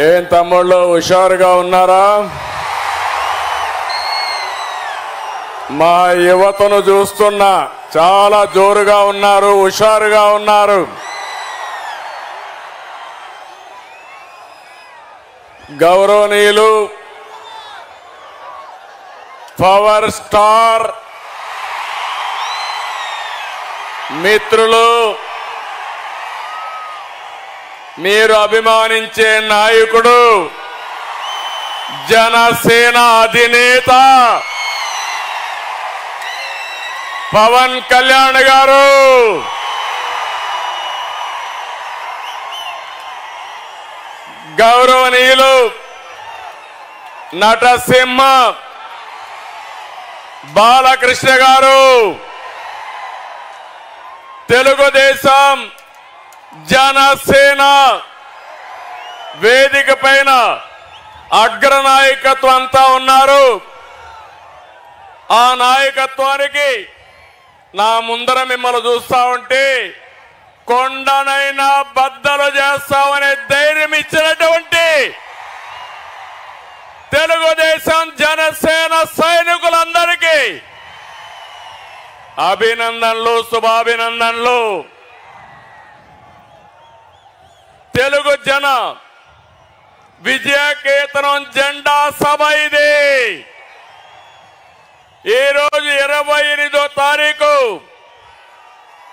ఏం తమ్ముళ్ళు హుషారుగా ఉన్నారా? మా యువతను చూస్తున్నా చాలా జోరుగా ఉన్నారు, హుషారుగా ఉన్నారు. గౌరవనీయులు పవర్ స్టార్ మిత్రులు, మీరు అభిమానించే నాయకుడు, జనసేన అధినేత పవన్ కళ్యాణ్ గారు, గౌరవనీయులు నటసింహ బాలకృష్ణ గారు, తెలుగుదేశం జనసేన వేదిక పైన అగ్రనాయకత్వం అంతా ఉన్నారు. ఆ నాయకత్వానికి నా ముందర మిమ్మల్ని చూస్తా ఉంటే కొండనైనా బద్దలు చేస్తామనే ధైర్యం ఇచ్చినటువంటి తెలుగుదేశం జనసేన సైనికులందరికీ అభినందనలు, శుభాభినందనలు. తెలుగు జన విజయకేతనం జెండా సభ ఇది. ఈ రోజు 28వ తారీఖు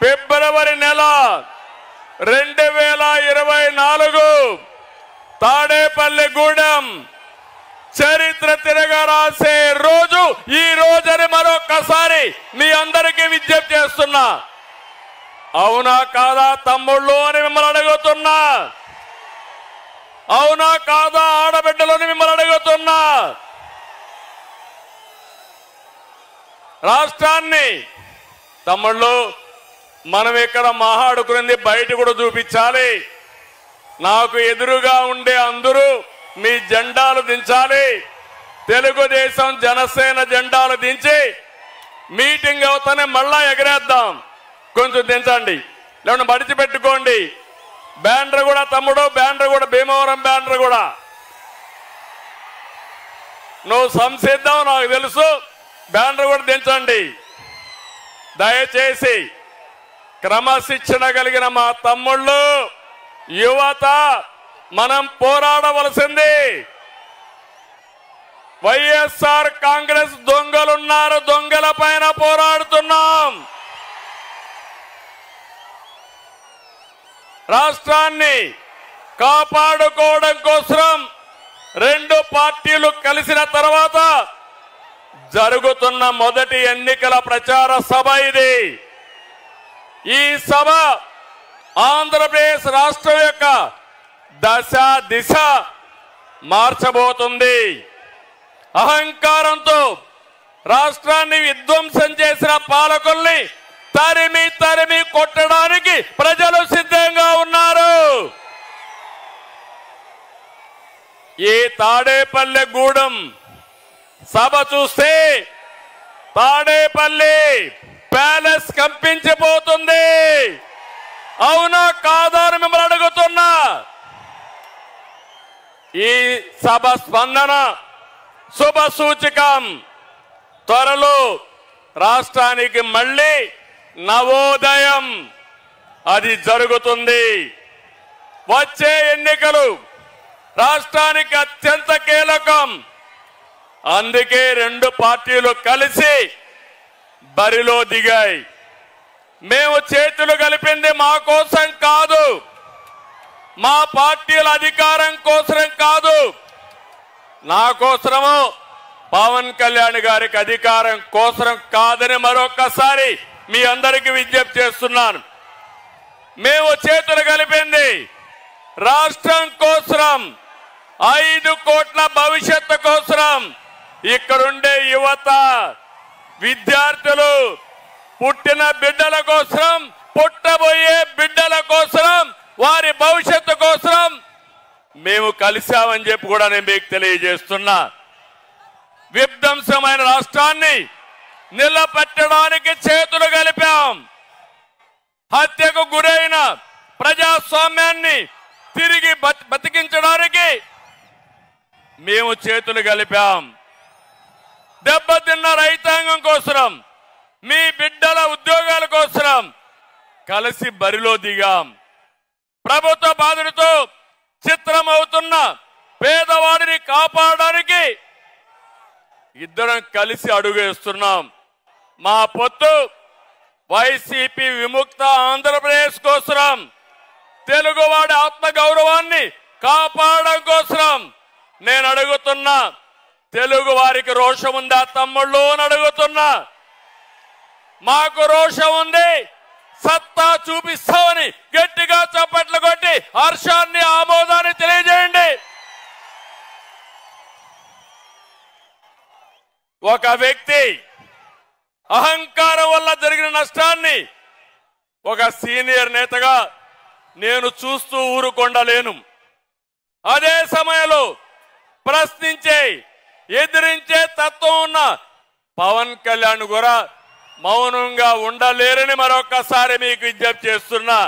ఫిబ్రవరి నెల 2024 తాడేపల్లిగూడెం చరిత్ర తిరగరాసే రోజు ఈ రోజని మరొకసారి మీ అందరికీ విజ్ఞప్తి చేస్తున్నా. అవునా కాదా తమ్ముళ్ళు అని మిమ్మల్ని అడుగుతున్నా. అవునా కాదా ఆడబిడ్డలని మిమ్మల్ని అడుగుతున్నా. రాష్ట్రాన్ని తమ్ముళ్ళు మనం ఇక్కడ మాట్లాడుకునేది బయట కూడా చూపించాలి. నాకు ఎదురుగా ఉండే అందరూ మీ జెండాలు దించాలి. తెలుగుదేశం జనసేన జెండాలు దించి మీటింగ్ అవుతానే మళ్ళా ఎగరేద్దాం. కొంచెం దించండి, లేకుంటే మడిచి పెట్టుకోండి. బ్యానర్ కూడా తమ్ముడు, బ్యానర్ కూడా భీమవరం బ్యానర్ కూడా నువ్వు సంసిద్దాం, నాకు తెలుసు. బ్యానర్ కూడా దించండి దయచేసి. క్రమశిక్షణ కలిగిన మా తమ్ముళ్ళు, యువత, మనం పోరాడవలసింది. వైఎస్ఆర్ కాంగ్రెస్ దొంగలున్నారు, దొంగల పైన పోరాడుతున్నాం. రాష్ట్రాన్ని కాపాడుకోవడం కోసం రెండు పార్టీలు కలిసిన తర్వాత జరుగుతున్న మొదటి ఎన్నికల ప్రచార సభ ఇది. ఈ సభ ఆంధ్రప్రదేశ్ రాష్ట్రం యొక్క దశ దిశ మార్చబోతుంది. అహంకారంతో రాష్ట్రాన్ని విధ్వంసం చేసిన పాలకుల్ని తరిమి తరిమి కొట్టడానికి ప్రజలు సిద్ధంగా ఉన్నారు. ఈ తాడేపల్లిగూడెం సభ చూస్తే తాడేపల్లి ప్యాలెస్ కంపించిపోతుంది. అవునా కాదా అని మిమ్మల్ని అడుగుతున్నా. ఈ సభ స్పందన శుభ సూచకం. త్వరలో రాష్ట్రానికి మళ్ళీ నవోదయం అది జరుగుతుంది. వచ్చే ఎన్నికలు రాష్ట్రానికి అత్యంత కీలకం. అందుకే రెండు పార్టీలు కలిసి బరిలో దిగాయి. మేము చేతులు కలిపింది మా కోసం కాదు, మా పార్టీల అధికారం కోసం కాదు, నా కోసమో పవన్ కళ్యాణ్ గారికి అధికారం కోసం కాదని మరొకసారి మీ అందరికీ విజ్ఞప్తి చేస్తున్నాను. మేము చేతులు కలిపింది రాష్ట్రం కోసం, 5 కోట్ల భవిష్యత్తు కోసం. ఇక్కడుండే యువత, విద్యార్థులు, పుట్టిన బిడ్డల కోసం, పుట్టబోయే బిడ్డల కోసం, వారి భవిష్యత్తు కోసం మేము కలిశామని చెప్పి కూడా నేను మీకు తెలియజేస్తున్నా. విధ్వంసమైన రాష్ట్రాన్ని నిలబెట్టడానికి చేతులు కలిపాం. హత్యకు గురైన ప్రజాస్వామ్యాన్ని తిరిగి బతికించడానికి మేము చేతులు కలిపాం. దెబ్బతిన్న రైతాంగం కోసం, మీ బిడ్డల ఉద్యోగాల కోసం కలిసి బరిలో దిగాం. ప్రభుత్వ బాధలతో చిత్రమవుతున్న పేదవాడిని కాపాడడానికి ఇద్దరం కలిసి అడుగేస్తున్నాం. మా పొత్తు వైసీపీ విముక్త ఆంధ్రప్రదేశ్ కోసం, తెలుగువాడి ఆత్మగౌరవాన్ని కాపాడడం కోసం నేను అడుగుతున్నా. తెలుగు వారికి రోషం ఉందా తమ్ముళ్ళు అని అడుగుతున్నా. మాకు రోషం ఉంది, సత్తా చూపిస్తామని గట్టిగా చప్పట్లు కొట్టి హర్షాన్ని, ఆమోదాన్ని తెలియజేయండి. ఒక వ్యక్తి అహంకారం వల్ల జరిగిన నష్టాన్ని ఒక సీనియర్ నేతగా నేను చూస్తూ ఊరుకొండలేను. అదే సమయంలో ప్రశ్నించే, ఎదిరించే తత్వం ఉన్న పవన్ కళ్యాణ్ కూడా మౌనంగా ఉండలేరని మరొకసారి మీకు విజ్ఞప్తి చేస్తున్నా.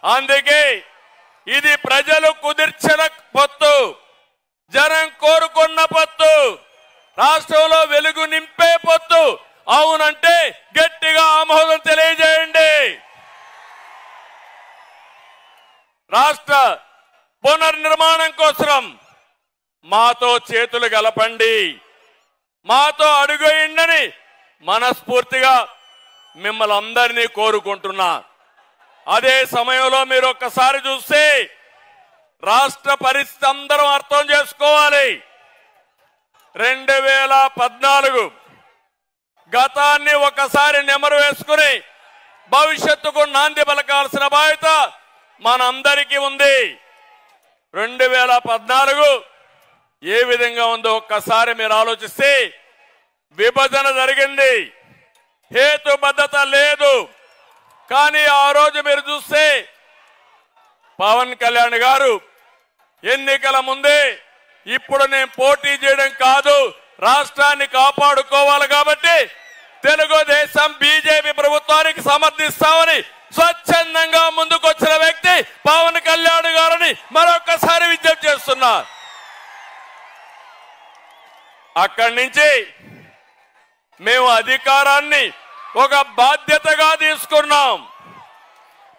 అందుకే ఇది ప్రజలు కుదిర్చిన పొత్తు, జనం కోరుకున్న పొత్తు, రాష్ట్రంలో వెలుగు నింపే పొత్తు. అవునంటే గట్టిగా ఆమోదం తెలియజేయండి. రాష్ట్ర పునర్నిర్మాణం కోసం మాతో చేతులు కలపండి, మాతో అడుగేయండి మనస్ఫూర్తిగా మిమ్మల్ని అందరినీ కోరుకుంటున్నా. అదే సమయంలో మీరు ఒక్కసారి చూస్తే రాష్ట్ర పరిస్థితి అందరం అర్థం చేసుకోవాలి. 2014 గతాన్ని ఒకసారి నెమరు వేసుకుని భవిష్యత్తుకు నాంది పలకాల్సిన బాధ్యత మనందరికీ ఉంది. 2014 ఏ విధంగా ఉందో ఒక్కసారి మీరు ఆలోచిస్తే, విభజన జరిగింది, హేతుబద్ధత లేదు. కానీ ఆ రోజు మీరు చూస్తే పవన్ కళ్యాణ్ గారు ఎన్నికల ముందే ఇప్పుడు నేను పోటీ చేయడం కాదు, రాష్ట్రాన్ని కాపాడుకోవాలి కాబట్టి తెలుగుదేశం బీజేపీ ప్రభుత్వానికి సమర్థిస్తామని స్వచ్ఛందంగా ముందుకొచ్చిన వ్యక్తి పవన్ కళ్యాణ్ గారిని మరొకసారి విజ్ఞప్తి చేస్తున్నా. అక్కడి నుంచి మేము అధికారాన్ని ఒక బాధ్యతగా తీసుకున్నాం.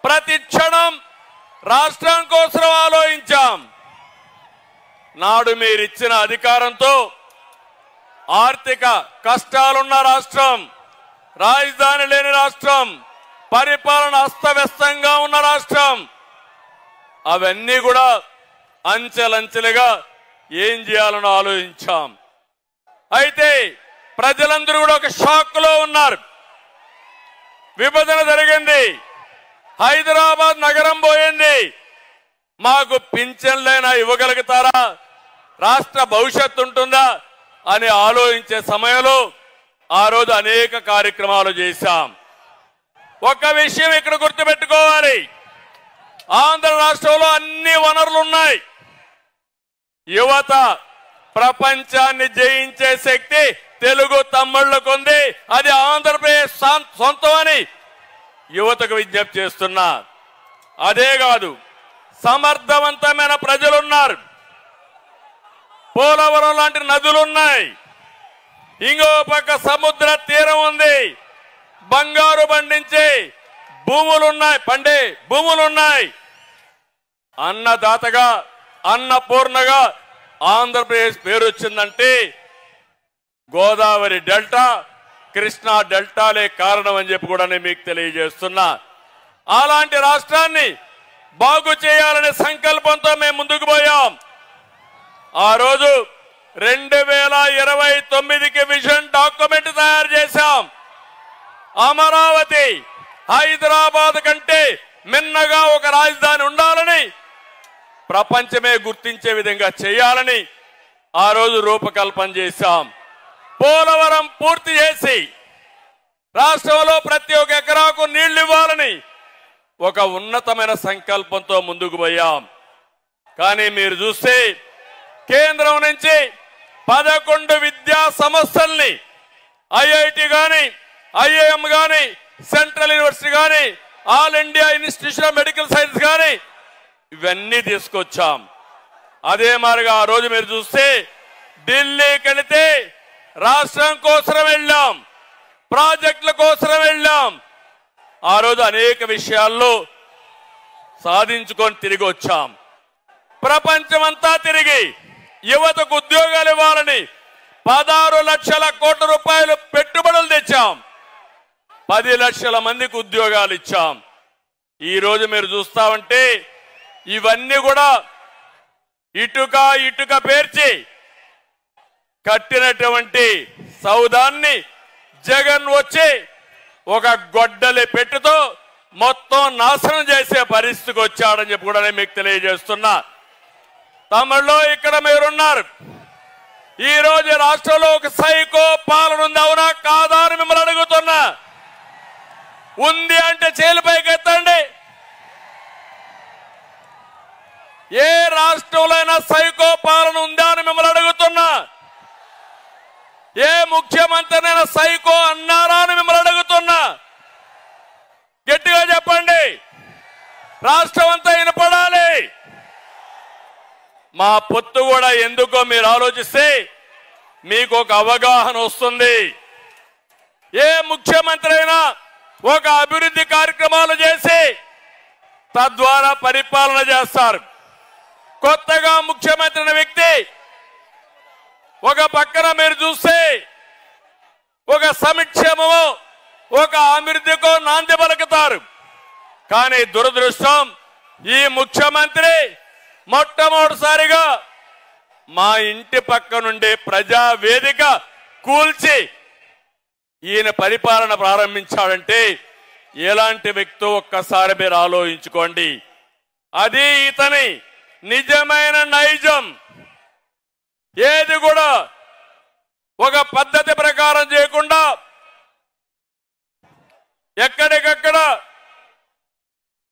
ప్రతి క్షణం రాష్ట్రం కోసం ఆలోచించాం. నాడు మీరిచ్చిన అధికారంతో ఆర్థిక కష్టాలున్న రాష్ట్రం, రాజధాని లేని రాష్ట్రం, పరిపాలన అస్తవ్యస్తంగా ఉన్న రాష్ట్రం, అవన్నీ కూడా అంచెలంచెలుగా ఏం చేయాలని ఆలోచించాం. అయితే ప్రజలందరూ కూడా ఒక షాక్ లో ఉన్నారు. విభజన జరిగింది, హైదరాబాద్ నగరం పోయింది, మాకు పింఛన్లైనా ఇవ్వగలుగుతారా, రాష్ట్ర భవిష్యత్తు ఉంటుందా అని ఆలోచించే సమయంలో ఆ రోజు అనేక కార్యక్రమాలు చేశాం. ఒక విషయం ఇక్కడ గుర్తుపెట్టుకోవాలి, ఆంధ్ర రాష్ట్రంలో అన్ని వనరులు ఉన్నాయి. యువత ప్రపంచాన్ని జయించే శక్తి తెలుగు తమ్ముళ్లకు ఉంది, అది ఆంధ్రప్రదేశ్ సొంతమని యువతకు విజ్ఞప్తి చేస్తున్నా. అదే కాదు, సమర్థవంతమైన ప్రజలున్నారు, పోలవరం లాంటి నదులున్నాయి, ఇంకో పక్క సముద్ర తీరం ఉంది, బంగారు పండించే భూములున్నాయి, పండే భూములున్నాయి. అన్నదాతగా, అన్నపూర్ణగా ఆంధ్రప్రదేశ్ పేరు వచ్చిందంటే గోదావరి డెల్టా, కృష్ణా డెల్టాలే కారణం అని చెప్పి కూడా నేను మీకు తెలియజేస్తున్నా. అలాంటి రాష్ట్రాన్ని బాగు చేయాలనే సంకల్పంతో మేము ముందుకు పోయాం. ఆ రోజు 2029కి విజన్ డాక్యుమెంట్ తయారు చేశాం. అమరావతి హైదరాబాద్ కంటే మిన్నగా ఒక రాజధాని ఉండాలని, ప్రపంచమే గుర్తించే విధంగా చేయాలని ఆ రోజు రూపకల్పన చేశాం. పోలవరం పూర్తి చేసి రాష్ట్రంలో ప్రతి ఒక్క ఎకరాకు నీళ్లు ఇవ్వాలని ఒక ఉన్నతమైన సంకల్పంతో ముందుకు పోయాం. కానీ మీరు చూస్తే కేంద్రం నుంచి 11 విద్యా సంస్థల్ని, ఐఐటి గాని, ఐఐఎం గాని, సెంట్రల్ యూనివర్సిటీ గాని, all India institution of medical science గాని ఇవన్నీ తీసుకొచ్చాం. అదే మారిగా ఆ రోజు మీరు చూస్తే ఢిల్లీకి వెళితే రాష్ట్రం కోసం వెళ్ళాం, ప్రాజెక్టుల కోసం వెళ్ళాం. ఆ రోజు అనేక విషయాల్లో సాధించుకొని తిరిగి వచ్చాం. ప్రపంచమంతా తిరిగి యువతకు ఉద్యోగాలు ఇవ్వాలని 16 లక్షల కోట్ల రూపాయలు పెట్టుబడులు తెచ్చాం. 10 లక్షల మందికి ఉద్యోగాలు ఇచ్చాం. ఈ రోజు మీరు చూస్తా ఉంటే ఇవన్నీ కూడా ఇటుక పేర్చి కట్టినటువంటి సౌదాన్ని జగన్ వచ్చి ఒక గొడ్డలి పెట్టుతో మొత్తం నాశనం చేసే పరిస్థితికి వచ్చాడని చెప్పి కూడా నేను మీకు తెలియజేస్తున్నా. తమిళలో ఇక్కడ మీరున్నారు. ఈ రోజు రాష్ట్రంలో ఒక సైకో పాలన ఉంది, అవునా కాదా అని మిమ్మల్ని అడుగుతున్నా. ఉంది అంటే చేలుపైకి ఎత్తండి. ఏ రాష్ట్రంలో అయినా సైకో పాలన ఉందా అని మిమ్మల్ని అడుగుతున్నా. ఏ ముఖ్యమంత్రినైనా సైకో అన్నారా అని మిమ్మల్ని అడుగుతున్నా. గట్టిగా చెప్పండి, రాష్ట్రం అంతా వినపడాలి. మా పొత్తు కూడా ఎందుకో మీరు ఆలోచిస్తే మీకు ఒక అవగాహన వస్తుంది. ఏ ముఖ్యమంత్రి అయినా ఒక అభివృద్ధి కార్యక్రమాలు చేసి తద్వారా పరిపాలన చేస్తారు. కొత్తగా ముఖ్యమంత్రి అనే వ్యక్తి ఒక పక్కన మీరు చూస్తే ఒక సంక్షేమమో ఒక అభివృద్ధికో నాంది పలుకుతారు. కానీ దురదృష్టం, ఈ ముఖ్యమంత్రి మొట్టమొదటిసారిగా మా ఇంటి పక్క నుండి ప్రజావేదిక కూల్చి ఈయన పరిపాలన ప్రారంభించాడంటే ఎలాంటి వ్యక్తో ఒక్కసారి మీరు ఆలోచించుకోండి. అది ఇతని నిజమైన నైజం. ఏది కూడా ఒక పద్ధతి ప్రకారం చేయకుండా ఎక్కడికక్కడ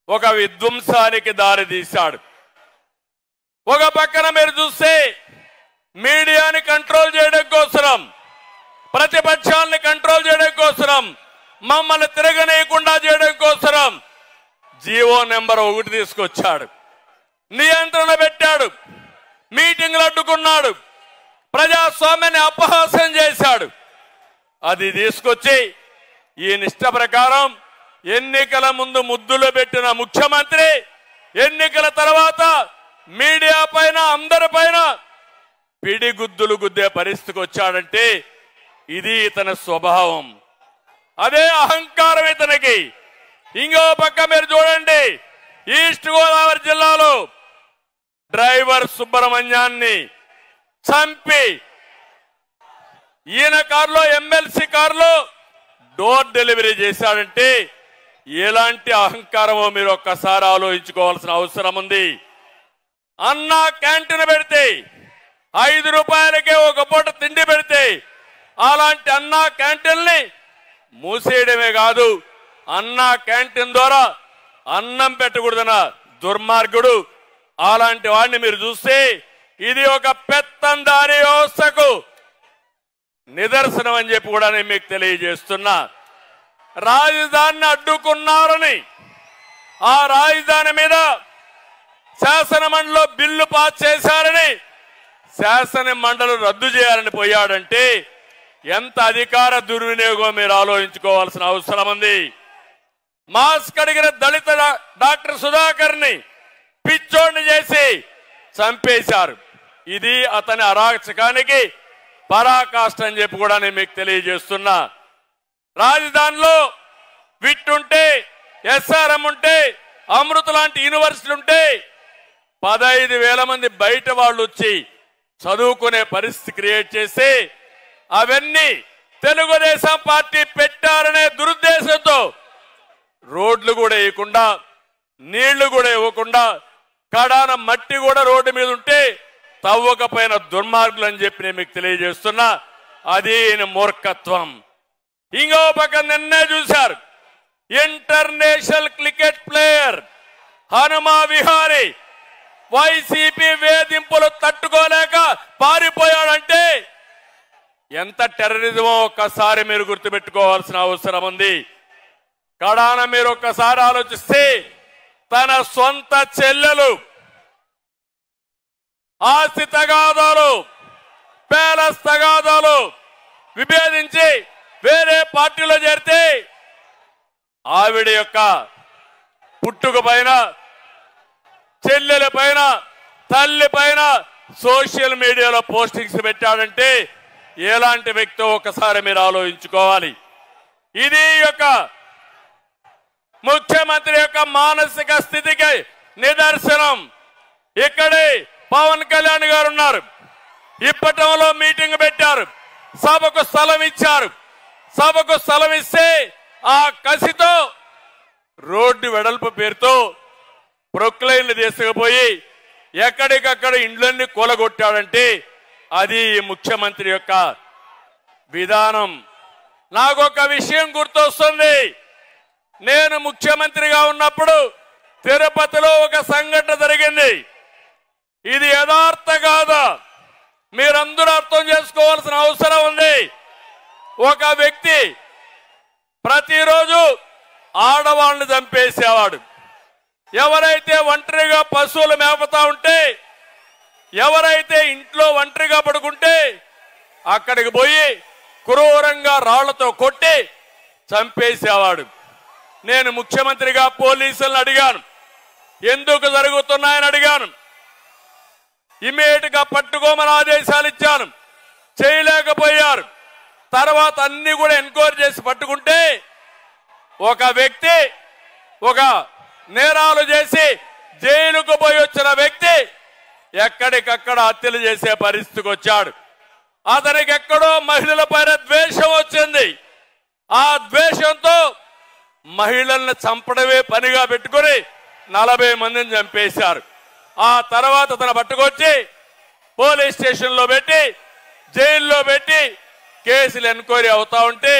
ఒక విధ్వంసానికి దారి తీశాడు. ఒక పక్కన మీరు చూస్తే మీడియాని కంట్రోల్ చేయడం కోసం, ప్రతిపక్షాలని కంట్రోల్ చేయడం కోసం, మమ్మల్ని తిరగనీయకుండా చేయడం కోసం జీవో నెంబర్ 1 తీసుకొచ్చాడు. నియంత్రణ పెట్టాడు, మీటింగ్లు అడ్డుకున్నాడు, ప్రజాస్వామ్యాన్ని అపహాస్యం చేశాడు. అది తీసుకొచ్చి ఈ నిష్ట ప్రకారం ఎన్నికల ముందు ముద్దులు పెట్టిన ముఖ్యమంత్రి ఎన్నికల తర్వాత మీడియా పైన అందరిపైన పిడిగుద్దులు గుద్దే పరిస్థితికి వచ్చాడంటే ఇది ఇతని స్వభావం. అదే అహంకారం ఇతనికి. ఇంకో పక్క మీరు చూడండి, ఈస్ట్ గోదావరి జిల్లాలో డ్రైవర్ సుబ్రహ్మణ్యాన్ని చంపి ఈయన కారులో, ఎమ్మెల్సీ కారులో డోర్ డెలివరీ చేశాడంటే ఎలాంటి అహంకారమో మీరు ఒక్కసారి ఆలోచించుకోవాల్సిన అవసరం ఉంది. అన్నా క్యాంటీన్ పెడితే 5 రూపాయలకే ఒక పూట తిండి పెడితే అలాంటి అన్నా క్యాంటీన్ ని మూసేయడమే కాదు, అన్నా క్యాంటీన్ ద్వారా అన్నం పెట్టకూడదన్న దుర్మార్గుడు. అలాంటి వాడిని మీరు చూస్తే ఇది ఒక పెత్తందారీ వ్యవస్థకు నిదర్శనం అని చెప్పి కూడా నేను మీకు తెలియజేస్తున్నా. రాజధానిని అడ్డుకున్నారని ఆ రాజధాని మీద శాసన మండలిలో బిల్లు పాస్ చేశారని శాసన మండలి రద్దు చేయాలని పోయాడంటే ఎంత అధికార దుర్వినియోగం మీరు ఆలోచించుకోవాల్సిన అవసరం ఉంది. మాస్క్ అడిగిన దళిత డాక్టర్ సుధాకర్ ని పిచ్చోడిని చేసి చంపేశారు. ఇది అతని అరాచకానికి పరాకాష్ట అని చెప్పి కూడా నేను మీకు తెలియజేస్తున్నా. రాజధానిలో విట్ ఉంటే, ఎస్ఆర్ఎం ఉంటే, అమృత లాంటి యూనివర్సిటీ ఉంటే 15,000 మంది బయట వాళ్ళు వచ్చి చదువుకునే పరిస్థితి క్రియేట్ చేసి అవన్నీ తెలుగుదేశం పార్టీ పెట్టారనే దురుద్దేశంతో రోడ్లు కూడా వేయకుండా, నీళ్లు కూడా ఇవ్వకుండా, కడాన మట్టి కూడా రోడ్డు మీద ఉంటే తవ్వకపోయిన దుర్మార్గులు అని చెప్పి నేను మీకు తెలియజేస్తున్నా. అది మూర్ఖత్వం. ఇంకో పక్క నిన్నే చూశారు, international cricket player Hanuma Vihari YCP వేధింపులు తట్టుకోలేక పారిపోయాడంటే ఎంత టెర్రరిజమో ఒక్కసారి మీరు గుర్తుపెట్టుకోవాల్సిన అవసరం ఉంది. కడాన మీరు ఒక్కసారి ఆలోచిస్తే తన సొంత చెల్లెలు ఆస్తి తగాదాలు, ప్యాలెస్ తగాదాలు విభేదించి వేరే పార్టీలో చేరితే ఆవిడ యొక్క పుట్టుక పైన, చెల్లెల పైన, తల్లి పైన సోషల్ మీడియాలో పోస్టింగ్స్ పెట్టాడంటే ఎలాంటి వ్యక్తో ఒకసారి మీరు ఆలోచించుకోవాలి. ఇది యొక్క ముఖ్యమంత్రి యొక్క మానసిక స్థితికి నిదర్శనం. ఇక్కడే పవన్ కళ్యాణ్ గారు ఉన్నారు. ఇప్పటంలో మీటింగ్ పెట్టారు, సభకు స్థలం ఇచ్చారు. సభకు స్థలం ఇస్తే ఆ కసితో రోడ్డు వెడల్పు పేరుతో ప్రొక్లైన్లు తీసుకుపోయి ఎక్కడికక్కడ ఇండ్లన్నీ కూలగొట్టాడంటే అది ముఖ్యమంత్రి యొక్క విధానం. నాకొక విషయం గుర్తొస్తుంది. నేను ముఖ్యమంత్రిగా ఉన్నప్పుడు తిరుపతిలో ఒక సంఘటన జరిగింది. ఇది యథార్థ కాదా మీరందరూ అర్థం చేసుకోవాల్సిన అవసరం ఉంది. ఒక వ్యక్తి ప్రతిరోజు ఆడవాళ్ళని చంపేసేవాడు. ఎవరైతే ఒంటరిగా పశువులు మేపుతా ఉంటే, ఎవరైతే ఇంట్లో ఒంటరిగా పడుకుంటే అక్కడికి పోయి క్రూరంగా రాళ్లతో కొట్టి చంపేసేవాడు. నేను ముఖ్యమంత్రిగా పోలీసులను అడిగాను, ఎందుకు జరుగుతున్నాయని అడిగాను. ఇమీడియట్ గా పట్టుకోమని ఆదేశాలు ఇచ్చాను, చేయలేకపోయారు. తర్వాత అన్ని కూడా ఎంక్వైరీ చేసి పట్టుకుంటే ఒక వ్యక్తి ఒక నేరాలు చేసి జైలుకు పోయి వచ్చిన వ్యక్తి ఎక్కడికక్కడ హత్యలు చేసే పరిస్థితికి వచ్చాడు. అతనికి ఎక్కడో మహిళల పైన ద్వేషం వచ్చింది. ఆ ద్వేషంతో మహిళల్ని చంపడమే పనిగా పెట్టుకుని 40 మందిని చంపేశారు. ఆ తర్వాత అతను పట్టుకొచ్చి పోలీస్ స్టేషన్లో పెట్టి జైల్లో పెట్టి కేసులు ఎంక్వైరీ అవుతా ఉంటే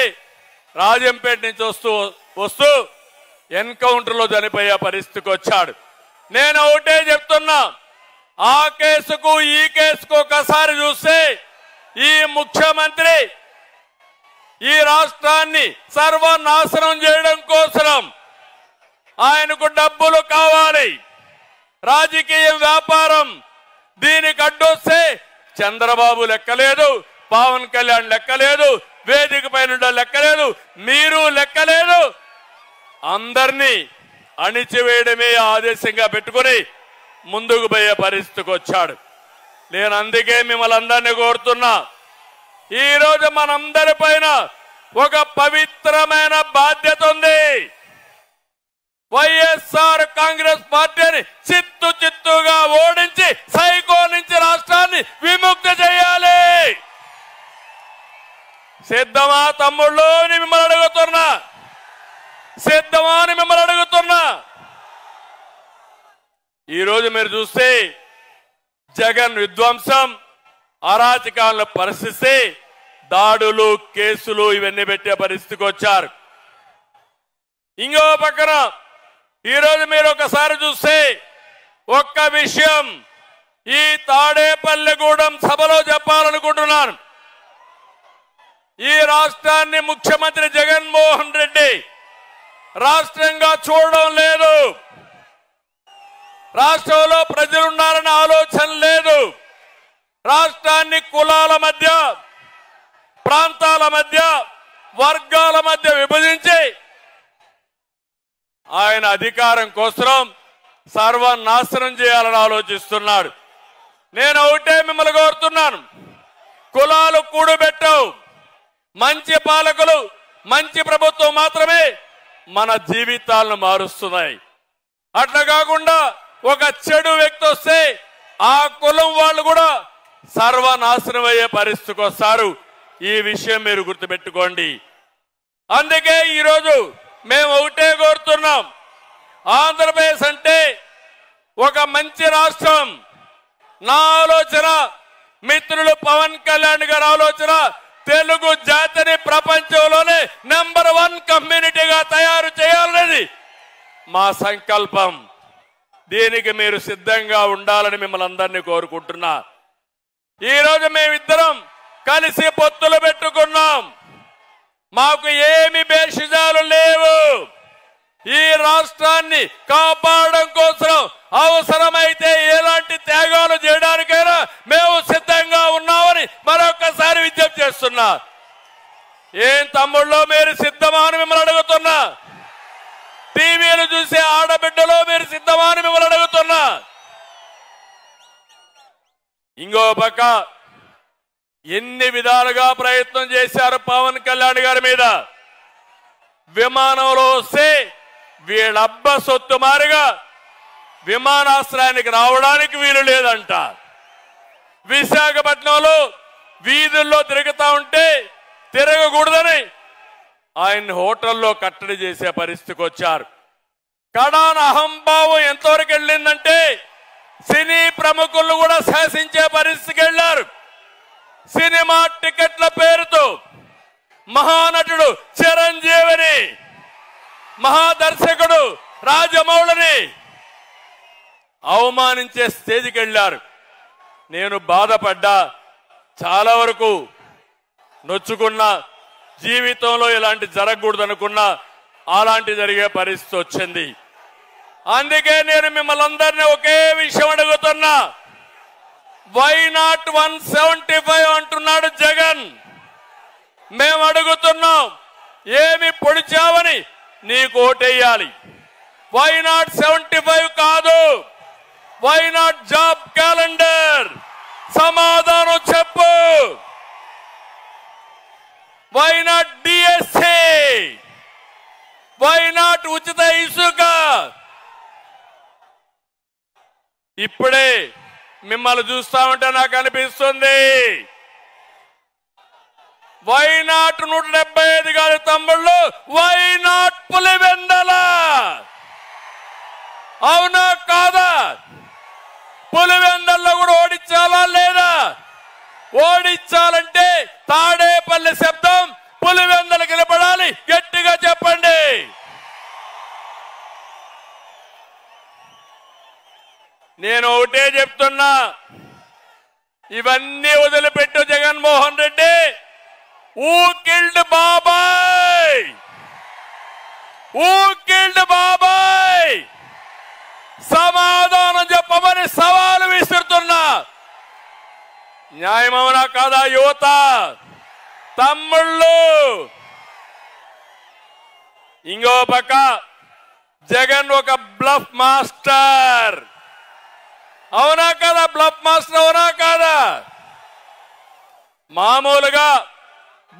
రాజంపేట నుంచి వస్తూ ఎన్కౌంటర్లో చనిపోయే పరిస్థితికి వచ్చాడు. నేను ఒకటే చెప్తున్నా, ఆ కేసుకు ఈ కేసుకు ఒకసారి చూస్తే ఈ ముఖ్యమంత్రి ఈ రాష్ట్రాన్ని సర్వనాశనం చేయడం కోసం ఆయనకు డబ్బులు కావాలి, రాజకీయ వ్యాపారం. దీనికి అడ్డొస్తే చంద్రబాబు లెక్కలేదు, పవన్ కళ్యాణ్ లెక్కలేదు, వేదిక పైన లెక్కలేదు, మీరు లెక్కలేదు. అందరినీ అణిచివేయడమే ఆదేశంగా పెట్టుకుని ముందుకు పోయే పరిస్థితికి వచ్చాడు. నేను అందుకే మిమ్మల్ని అందరినీ కోరుతున్నా, ఈరోజు మనందరి పైన ఒక పవిత్రమైన బాధ్యత ఉంది. వైఎస్ఆర్ కాంగ్రెస్ పార్టీని చిత్తుగా ఓడించి సైకో నుంచి రాష్ట్రాన్ని విముక్తి చేయాలి. సిద్ధమా తమ్ముళ్ళు అని మిమ్మల్ని అడుగుతున్నా, సిద్ధమా అని మిమ్మల్ని అడుగుతున్నా. ఈరోజు మీరు చూస్తే జగన్ విధ్వంసం, అరాచకాలను పరిస్థితి, దాడులు, కేసులు ఇవన్నీ పెట్టే పరిస్థితికి వచ్చారు. ఇంకో పక్కన ఈరోజు మీరు ఒకసారి చూస్తే ఒక్క విషయం ఈ తాడేపల్లిగూడెం సభలో చెప్పాలనుకుంటున్నాను. ఈ రాష్ట్రాన్ని ముఖ్యమంత్రి జగన్మోహన్ రెడ్డి రాష్ట్రంగా చూడడం లేదు. రాష్ట్రంలో ప్రజలున్నారన్న ఆలోచన లేదు. రాష్ట్రాన్ని కులాల మధ్య, ప్రాంతాల మధ్య, వర్గాల మధ్య విభజించి ఆయన అధికారం కోసం సర్వనాశనం చేయాలని ఆలోచిస్తున్నాడు. నేను ఒకటే మిమ్మల్ని కోరుతున్నాను, కులాలు కూడబెట్టవు. మంచి పాలకులు, మంచి ప్రభుత్వం మాత్రమే మన జీవితాలను మారుస్తున్నాయి. అట్లా కాకుండా ఒక చెడు వ్యక్తి వస్తే ఆ కులం వాళ్ళు కూడా సర్వనాశనం అయ్యే పరిస్థితికి వస్తారు. ఈ విషయం మీరు గుర్తుపెట్టుకోండి. అందుకే ఈరోజు మేము ఒకటే కోరుతున్నాం, ఆంధ్రప్రదేశ్ అంటే ఒక మంచి రాష్ట్రం. నా ఆలోచన, మిత్రులు పవన్ కళ్యాణ్ గారి ఆలోచన, తెలుగు జాతిని ప్రపంచంలోనే నెంబర్ 1 కమ్యూనిటీగా తయారు చేయాలనేది మా సంకల్పం. దీనికి మీరు సిద్ధంగా ఉండాలని మిమ్మల్ని అందరినీ కోరుకుంటున్నా. ఈరోజు మేమిద్దరం కలిసి పొత్తులు పెట్టుకున్నాం. మాకు ఏమి భేషజాలు లేవు. ఈ రాష్ట్రాన్ని కాపాడడం కోసం అవసరమైతే ఎలాంటి త్యాగాలు చేయడానికైనా తమ్ముళ్ళు మీరు సిద్ధమా అని మిమ్మల్ని అడుగుతున్నా. టీవీలు చూసే ఆడబిడ్డలో మీరు సిద్ధమా అని మిమ్మల్ని అడుగుతున్నా. ఇంకో పక్క ఎన్ని విధాలుగా ప్రయత్నం చేశారు పవన్ కళ్యాణ్ గారి మీద. విమానంలో వస్తే వీళ్ళబ్బ సొత్తు మారిగా విమానాశ్రయానికి రావడానికి వీలు లేదంట. విశాఖపట్నంలో వీధుల్లో తిరుగుతా ఉంటే తిరగకూడదని ఆయన హోటల్లో కట్టడి చేసే పరిస్థితికి వచ్చారు. కడాన అహంభావం ఎంతవరకు వెళ్ళిందంటే సినీ ప్రముఖులు కూడా శాసించే పరిస్థితికి వెళ్లారు. సినిమా టికెట్ల పేరుతో మహానటుడు చిరంజీవిని, మహాదర్శకుడు రాజమౌళిని అవమానించే స్టేజ్కి వెళ్లారు. నేను బాధపడ్డా, చాలా వరకు నొచ్చుకున్నా. జీవితంలో ఇలాంటి జరగకూడదు అనుకున్నా, అలాంటి జరిగే పరిస్థితి వచ్చింది. అందుకే నేను మిమ్మల్ని అందరినీ ఒకే విషయం అడుగుతున్నా. వై నాట్ 175 అంటున్నాడు జగన్. మేము అడుగుతున్నాం, ఏమి పొడిచావని నీకు ఓటేయాలి. వై నాట్ 75 కాదు, వై నాట్ జాబ్ క్యాలెండర్? సమాధానం చెప్పు. Why not DSC? Why not ఉచిత ఇసుక? ఇప్పుడే మిమ్మల్ని చూస్తా ఉంటే నాకు అనిపిస్తుంది, వై నాట్ 175 కాదు తమ్ముళ్ళు, వై నాట్ పులివెందల? అవునా కాదా? పులివెందల్లో కూడా ఓడించాలా లేదా? ఓడించాలంటే తాడేపల్లి శబ్దం పులివెందలకు నిలబడాలి. గట్టిగా చెప్పండి. నేను ఒకటే చెప్తున్నా, ఇవన్నీ వదిలిపెట్టు జగన్మోహన్ రెడ్డి. ఊ కిల్డ్ బాబాయ్? ఊ కిల్డ్ బాబాయ్? సమాధానం చెప్పమని సవాలు విసురుతున్నా. న్యాయమవునా కాదా యువత? తమ్ముళ్ళు, ఇంకో పక్క జగన్ ఒక బ్లఫ్ మాస్టర్. అవునా కాదా? బ్లఫ్ మాస్టర్ అవునా కాదా? మామూలుగా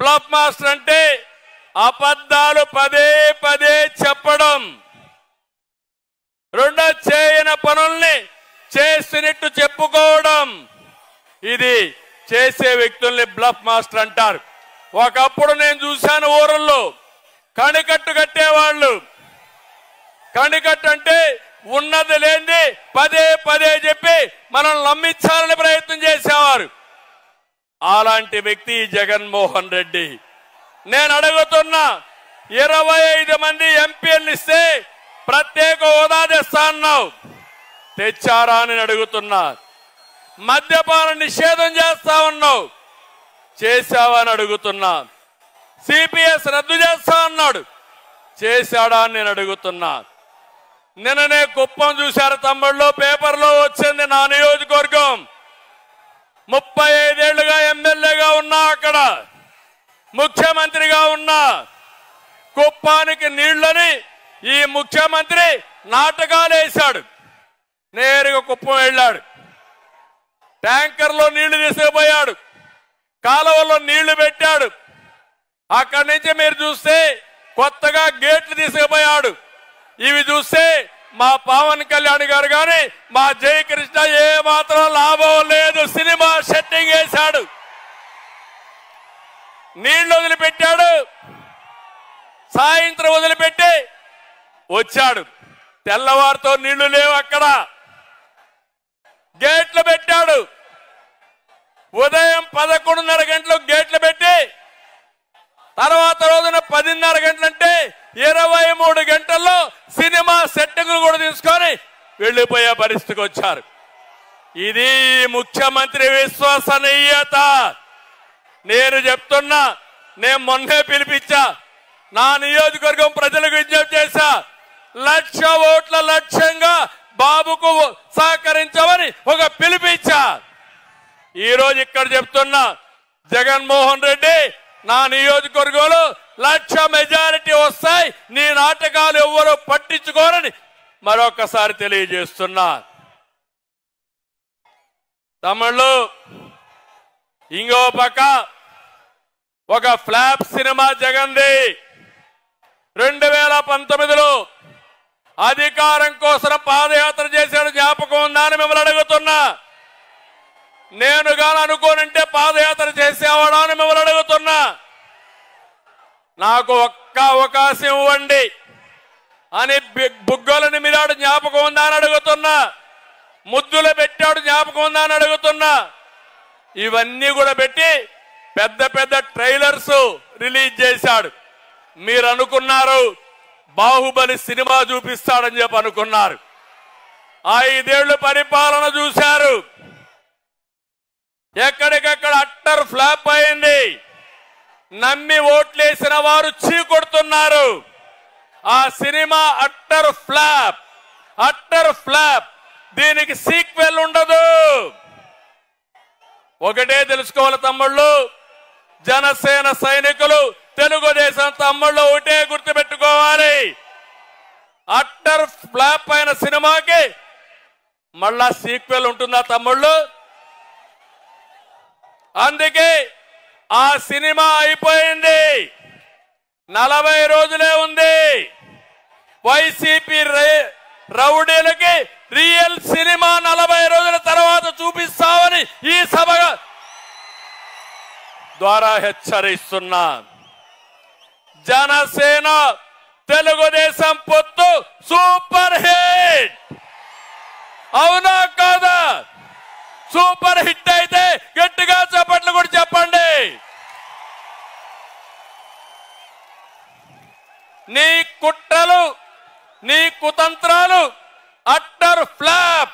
బ్లఫ్ మాస్టర్ అంటే అబద్ధాలు పదే పదే చెప్పడం, రెండో చేయని పనుల్ని చేసినట్టు చెప్పుకోవడం. ఇది చేసే వ్యక్తుల్ని బ్లఫ్ మాస్టర్ అంటారు. ఒకప్పుడు నేను చూశాను ఊరల్లో కణికట్టు కట్టేవాళ్ళు. కణికట్టు అంటే ఉన్నది లేని పదే పదే చెప్పి మనం నమ్మించాలని ప్రయత్నం చేసేవారు. అలాంటి వ్యక్తి జగన్మోహన్ రెడ్డి. నేను అడుగుతున్నా, 25 మంది ఎంపీలు ఇస్తే ప్రత్యేక హోదా తెస్తా అన్నావు, తెచ్చారా అని అడుగుతున్నా. మద్యపాన నిషేధం చేస్తా ఉన్నావు, చేశావా అని అడుగుతున్నా. సిపిఎస్ రద్దు చేస్తా అన్నాడు, చేశాడా అని నేను అడుగుతున్నా. నిన్ననే కుప్పం చూశారు తమ్ముళ్ళు, పేపర్లో వచ్చింది. నా నియోజకవర్గం 35 ఏళ్లుగా ఎమ్మెల్యేగా ఉన్నా, అక్కడ ముఖ్యమంత్రిగా ఉన్నా. కుప్పానికి నీళ్లని ఈ ముఖ్యమంత్రి నాటకాలు వేశాడు. నేరుగా కుప్పం వెళ్ళాడు, ట్యాంకర్లో నీళ్లు తీసుకుపోయాడు, కాలువలో నీళ్లు పెట్టాడు. అక్కడి నుంచి మీరు చూస్తే కొత్తగా గేట్లు తీసుకుపోయాడు. ఇవి చూస్తే మా పవన్ కళ్యాణ్ గారు కానీ మా జయకృష్ణ ఏ మాత్రం లాభం లేదు. సినిమా సెట్టింగ్ వేశాడు, నీళ్లు వదిలిపెట్టాడు, సాయంత్రం వదిలిపెట్టి వచ్చాడు. తెల్లవారితో నీళ్లు లేవు, అక్కడ గేట్లు పెట్టాడు. ఉదయం 11:30 గంటలకు గేట్లు పెట్టి తర్వాత రోజున 10:30 గంటలంటే 23 గంటల్లో సినిమా సెట్టింగ్లు కూడా తీసుకొని వెళ్లిపోయే పరిస్థితికి వచ్చారు. ఇది ముఖ్యమంత్రి విశ్వసనీయత. నేను చెప్తున్నా, నేను మొన్నే పిలిపించా, నా నియోజకవర్గం ప్రజలకు విజ్ఞప్తి చేశా, 1,00,000 ఓట్ల లక్ష్యంగా బాబుకు సహకరించమని ఒక పిలిపించా. ఈ రోజు ఇక్కడ చెప్తున్నా, జగన్మోహన్ రెడ్డి నా నియోజకవర్గంలో 1,00,000 మెజారిటీ వస్తాయి, నీ నాటకాలు ఎవ్వరూ పట్టించుకోరని మరొకసారి తెలియజేస్తున్నా. తమిళు ఇంకో పక్క ఒక ఫ్లాప్ సినిమా జగన్ది. 2019లో అధికారం కోసం పాదయాత్ర చేశాడు, జ్ఞాపకం ఉందా అని మిమ్మల్ని అడుగుతున్నా. నేను గాని అనుకోనంటే పాదయాత్ర చేసేవాడా అని మిమ్మల్ని అడుగుతున్నా. నాకు ఒక్క అవకాశం ఇవ్వండి అని బుగ్గలని మీరాడు, జ్ఞాపకం ఉందా అని అడుగుతున్నా. ముద్దులు పెట్టాడు, జ్ఞాపకం ఉందా అని అడుగుతున్నా. ఇవన్నీ కూడా పెట్టి పెద్ద పెద్ద ట్రైలర్స్ రిలీజ్ చేశాడు. మీరు అనుకున్నారు బాహుబలి సినిమా చూపిస్తాడని చెప్పి అనుకున్నారు. 5 ఏళ్లు పరిపాలన చూశారు, ఎక్కడికక్కడ అట్టర్ ఫ్లాప్ అయింది. నమ్మి ఓట్లేసిన వారు చీకొడుతున్నారు. ఆ cinema utter flop, utter flop. దీనికి సీక్వెల్ ఉండదు. ఒకటే తెలుసుకోవాలి తమ్ముళ్ళు, జనసేన సైనికులు, తెలుగుదేశం తమ్ముళ్ళు ఒకటే గుర్తుపెట్టుకోవాలి. అట్టర్ ఫ్లాప్ అయిన సినిమాకి మళ్ళా సీక్వెల్ ఉంటుందా తమ్ముళ్ళు? అందుకే ఆ సినిమా అయిపోయింది, 40 రోజులే ఉంది. వైసీపీ రౌడీలకి రియల్ సినిమా 40 రోజుల తర్వాత చూపిస్తామని ఈ సభ ద్వారా హెచ్చరిస్తున్నా. జనసేన తెలుగుదేశం పొత్తు సూపర్ హిట్, అవునా కాదా? సూపర్ హిట్ అయితే గట్టిగా చప్పట్లు కూడా చెప్పండి. నీ కుట్రలు, నీ కుతంత్రాలు అట్టర్ ఫ్లాప్.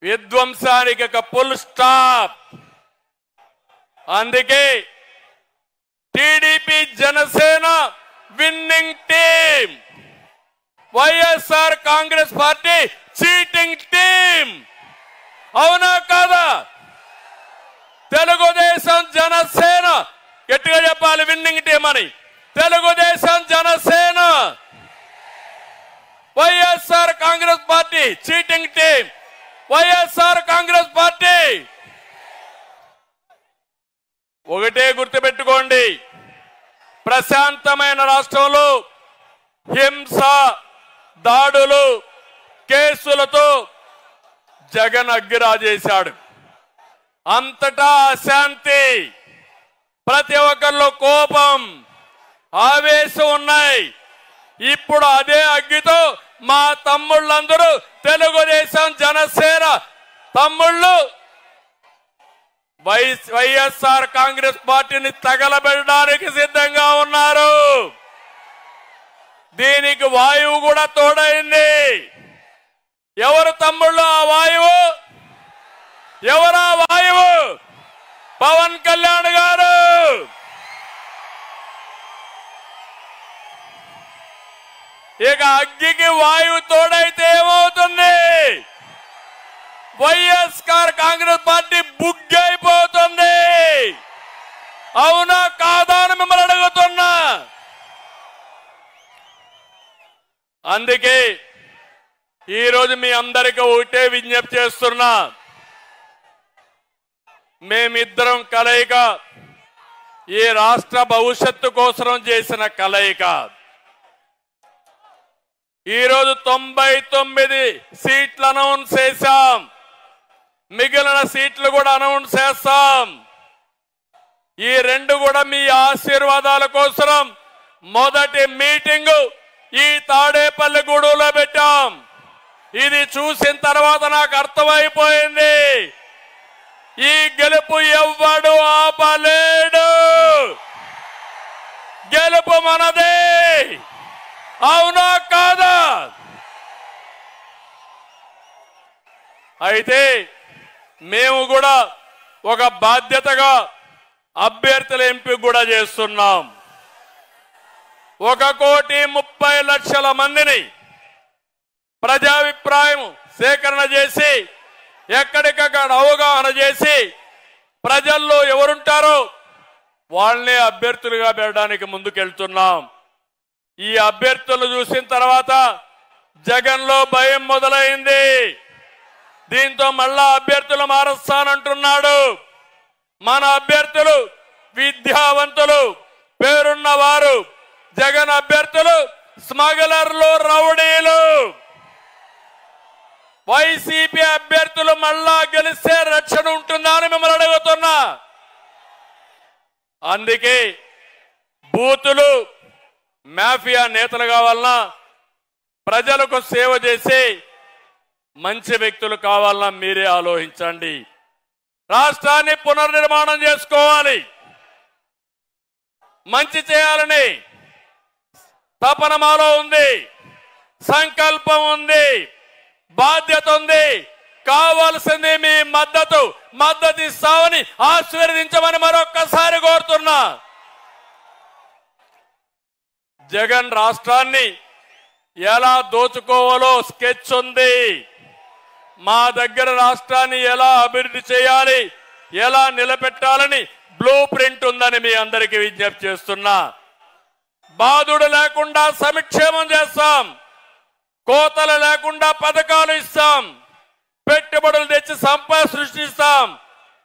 విధ్వంసానికి ఒక ఫుల్ స్టాప్. అందుకే TDP Janasena winning team, YSR Congress party cheating team, అవునా కాదా? తెలుగుదేశం జనసేన గట్టిగా చెప్పాలి విన్నింగ్ టీం అని. Telugu Desam Janasena, YSR Congress party cheating team, YSR Congress party. ఒకటే గుర్తుపెట్టుకోండి, ప్రశాంతమైన రాష్ట్రంలో హింస, దాడులు, కేసులతో జగన్ అగ్గిరాజేశాడు. అంతటా అశాంతి, ప్రతి ఒక్కరిలో కోపం, ఆవేశం ఉన్నాయి. ఇప్పుడు అదే అగ్గితో మా తమ్ముళ్ళందరూ తెలుగుదేశం జనసేన తమ్ముళ్ళు వైఎస్ఆర్ కాంగ్రెస్ పార్టీని తగలబెట్టడానికి సిద్ధంగా ఉన్నారు. దీనికి వాయువు కూడా తోడైంది. ఎవరు తమ్ముళ్ళు ఆ వాయువు? ఎవరా వాయువు? పవన్ కళ్యాణ్ గారు. ఇక అగ్గికి వాయువు తోడైతే ఏమవుతుంది? వైఎస్ఆర్ కాంగ్రెస్ పార్టీ బుగ్గైపోతుంది. అవునా కాదా అని మిమ్మల్ని అడుగుతున్నా. అందుకే ఈరోజు మీ అందరికీ ఒకటే విజ్ఞప్తి చేస్తున్నా. మేమిద్దరం కలయిక ఈ రాష్ట్ర భవిష్యత్తు కోసం చేసిన కలయిక. ఈరోజు 99 సీట్లు అనౌన్స్ చేశాం, మిగిలిన సీట్లు కూడా అనౌన్స్ చేస్తాం. ఈ 2 కూడా మీ ఆశీర్వాదాల కోసం మొదటి మీటింగ్ ఈ తాడేపల్లిగూడెంలో పెట్టాం. ఇది చూసిన తర్వాత నాకు అర్థమైపోయింది, ఈ గెలుపు ఎవ్వడు ఆపలేడు. గెలుపు మనదే, అవునా కాదా? అయితే మేము కూడా ఒక బాధ్యతగా అభ్యర్థుల ఎంపిక కూడా చేస్తున్నాం. 1,30,00,000 మందిని ప్రజాభిప్రాయం సేకరణ చేసి ఎక్కడికక్కడ అవగాహన చేసి ప్రజల్లో ఎవరుంటారో వాళ్ళని అభ్యర్థులుగా పెట్టడానికి ముందుకెళ్తున్నాం. ఈ అభ్యర్థులు చూసిన తర్వాత జగన్లో భయం మొదలైంది. దీంతో మళ్ళా అభ్యర్థులు మారుస్తానంటున్నాడు. మన అభ్యర్థులు విద్యావంతులు, పేరున్నవారు. జగన్ అభ్యర్థులు స్మగ్లర్లు, రౌడీలు. వైసీపీ అభ్యర్థులు మళ్ళా గెలిస్తే రక్షణ ఉంటుందా అని మిమ్మల్ని అడుగుతున్నా. అందుకే బూతులు మాఫియా నేతలు కావాలన్నా, ప్రజలకు సేవ చేసే మంచి వ్యక్తులు కావాలన్నా మీరే ఆలోచించండి. రాష్ట్రాన్ని పునర్నిర్మాణం చేసుకోవాలి, మంచి చేయాలని తపన మాలో ఉంది, సంకల్పం ఉంది, బాధ్యత ఉంది. కావాల్సింది మీ మద్దతు ఇస్తామని ఆశీర్వదించమని మరొక్కసారి కోరుతున్నా. జగన్ రాష్ట్రాన్ని ఎలా దోచుకోవాలో స్కెచ్ ఉంది. మా దగ్గర రాష్ట్రాన్ని ఎలా అభివృద్ధి చేయాలి, ఎలా నిలబెట్టాలని బ్లూ ప్రింట్ ఉందని మీ అందరికీ విజ్ఞప్తి చేస్తున్నా. బాధుడు లేకుండా సంక్షేమం చేస్తాం, కోతలు లేకుండా పథకాలు ఇస్తాం, పెట్టుబడులు తెచ్చి సంపద సృష్టిస్తాం,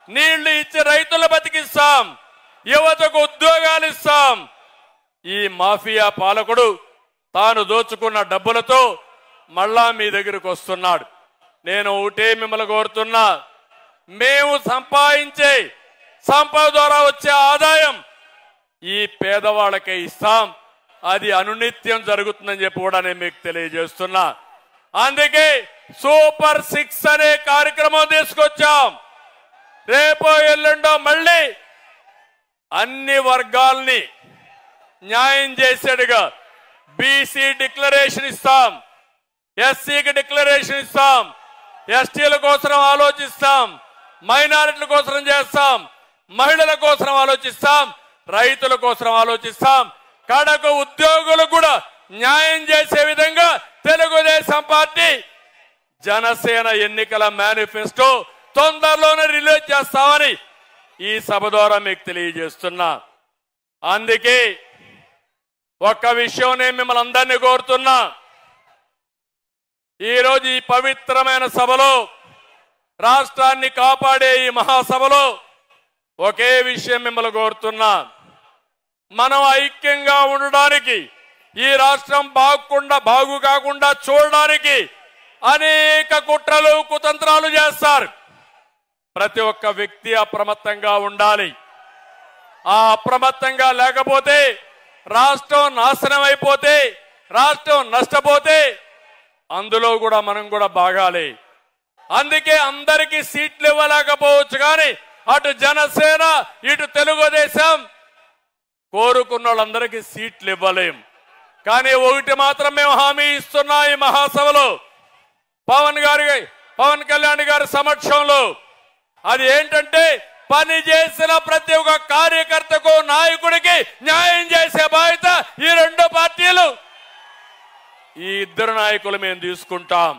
నీళ్లు ఇచ్చి రైతులు బతికిస్తాం, యువతకు ఉద్యోగాలు ఇస్తాం. ఈ మాఫియా పాలకుడు తాను దోచుకున్న డబ్బులతో మళ్ళా మీ దగ్గరకు వస్తున్నాడు. నేను ఒకటే మిమ్మల్ని కోరుతున్నా, మేము సంపాదించే సంపద ద్వారా వచ్చే ఆదాయం ఈ పేదవాళ్ళకే ఇస్తాం. అది అనునిత్యం జరుగుతుందని చెప్పి కూడా నేను మీకు తెలియజేస్తున్నా. అందుకే సూపర్ 6 అనే కార్యక్రమం తీసుకొచ్చాం. రేపో ఎల్లుండో మళ్ళీ అన్ని వర్గాల్ని న్యాయం చేసేట్టుగా బీసీ డిక్లరేషన్ ఇస్తాం, ఎస్సీకి డిక్లరేషన్ ఇస్తాం, ఎస్టీల కోసం ఆలోచిస్తాం, మైనారిటీల కోసం చేస్తాం, మహిళల కోసం ఆలోచిస్తాం, రైతుల కోసం ఆలోచిస్తాం. కడకు ఉద్యోగులకు కూడా న్యాయం చేసే విధంగా తెలుగుదేశం పార్టీ జనసేన ఎన్నికల మేనిఫెస్టో తొందరలోనే రిలీజ్ చేస్తామని ఈ సభ ద్వారా మీకు తెలియజేస్తున్నా. అందుకే ఒక్క విషయం నేను మిమ్మల్ని అందరినీ కోరుతున్నా. ఈరోజు ఈ పవిత్రమైన సభలో, రాష్ట్రాన్ని కాపాడే ఈ మహాసభలో ఒకే విషయం మిమ్మల్ని కోరుతున్నా. మనం ఐక్యంగా ఉండడానికి, ఈ రాష్ట్రం బాగు కాకుండా చూడడానికి అనేక కుట్రలు కుతంత్రాలు చేస్తారు. ప్రతి ఒక్క వ్యక్తి అప్రమత్తంగా ఉండాలి. ఆ అప్రమత్తంగా లేకపోతే రాష్ట్రం నాశనం అయిపోతే, రాష్ట్రం నష్టపోతే అందులో కూడా మనం కూడా బాగాలి. అందుకే అందరికీ సీట్లు ఇవ్వలేకపోవచ్చు, కానీ అటు జనసేన ఇటు తెలుగుదేశం కోరుకున్న వాళ్ళందరికీ సీట్లు ఇవ్వలేం. కానీ ఒకటి మాత్రం మేము హామీ ఇస్తున్నా ఈ మహాసభలో, పవన్ కళ్యాణ్ గారి సమక్షంలో. అది ఏంటంటే, పని చేసిన ప్రతి ఒక్క కార్యకర్తకు, నాయకుడికి న్యాయం చేసే బాధ్యత ఈ రెండు పార్టీలు, ఈ ఇద్దరు నాయకులు మేము తీసుకుంటాం.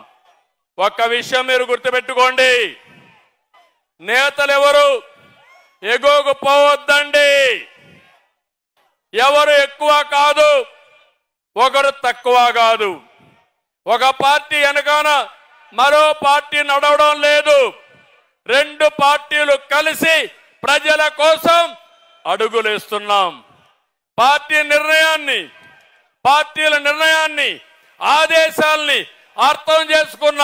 ఒక్క విషయం మీరు గుర్తుపెట్టుకోండి, నేతలు ఎవరు ఎగోకు పోవద్దండి. ఎవరు ఎక్కువ కాదు, ఒకరు తక్కువ కాదు. ఒక పార్టీ వెనకాన మరో పార్టీ నడవడం లేదు. రెండు పార్టీలు కలిసి ప్రజల కోసం అడుగులేస్తున్నాం. పార్టీల నిర్ణయాన్ని ఆదేశాల్ని అర్థం చేసుకున్న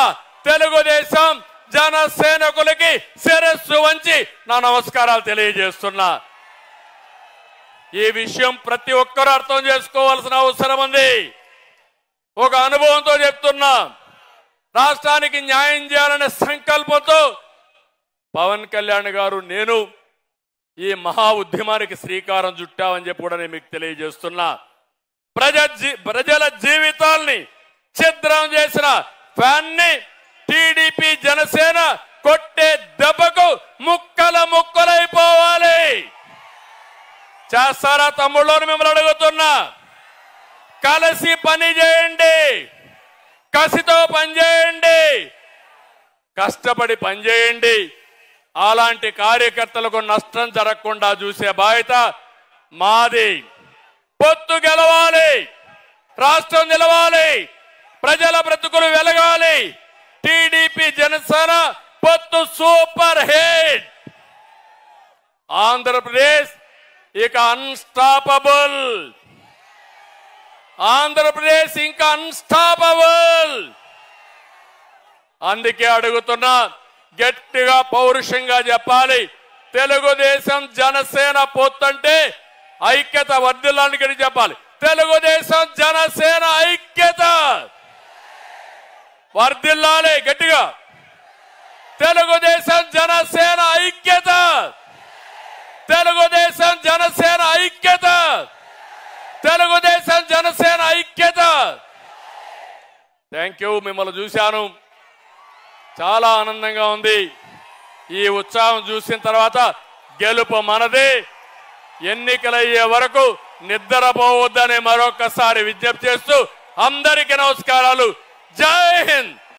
తెలుగుదేశం జనసేనకులకి శిరస్సు వంచి నా నమస్కారాలు తెలియజేస్తున్నా. ఈ విషయం ప్రతి ఒక్కరూ అర్థం చేసుకోవాల్సిన అవసరం ఉంది. ఒక అనుభవంతో చెప్తున్నా, రాష్ట్రానికి న్యాయం చేయాలనే సంకల్పంతో పవన్ కళ్యాణ్ గారు, నేను ఈ మహా ఉద్యమానికి శ్రీకారం చుట్టామని చెప్పి కూడా నేను మీకు తెలియజేస్తున్నా. ప్రజల జీవితాల్ని ఛిద్రం చేసిన ఫ్యాన్ని టీడీపీ జనసేన కొట్టే దెబ్బకు ముక్కలైపోవాలి. చేస్తారా తమ్ముళ్ళని మిమ్మల్ని అడుగుతున్నా. కలిసి పని చేయండి, కసితో పనిచేయండి, కష్టపడి పనిచేయండి. అలాంటి కార్యకర్తలకు నష్టం జరగకుండా చూసే బాధ్యత మాది. పొత్తు గెలవాలి, రాష్ట్రం నిలవాలి, ప్రజల బ్రతుకులు వెలగాలి. టీడీపీ జనసేన పొత్తు సూపర్ హిట్. ఆంధ్రప్రదేశ్ ఇక అన్స్టాపబుల్. ఆంధ్రప్రదేశ్ ఇంకా అన్స్టాపబుల్. అందుకే అడుగుతున్నా, గట్టిగా పౌరుషంగా చెప్పాలి. తెలుగుదేశం జనసేన పొత్తంటే ఐక్యత వర్ధిల్లానికి చెప్పాలి. తెలుగుదేశం జనసేన ఐక్యత వర్ధిల్లాలి గట్టిగా. తెలుగుదేశం జనసేన ఐక్యత. తెలుగుదేశం జనసేన ఐక్యత. తెలుగుదేశం జనసేన ఐక్యత. Thank you. మిమ్మల్ని చూశాను, చాలా ఆనందంగా ఉంది. ఈ ఉత్సాహం చూసిన తర్వాత గెలుపు మనదే. ఎన్నికలయ్యే వరకు నిద్రపోవద్దని మరొకసారి విజ్ఞప్తి చేస్తూ అందరికీ నమస్కారాలు. జై హింద్.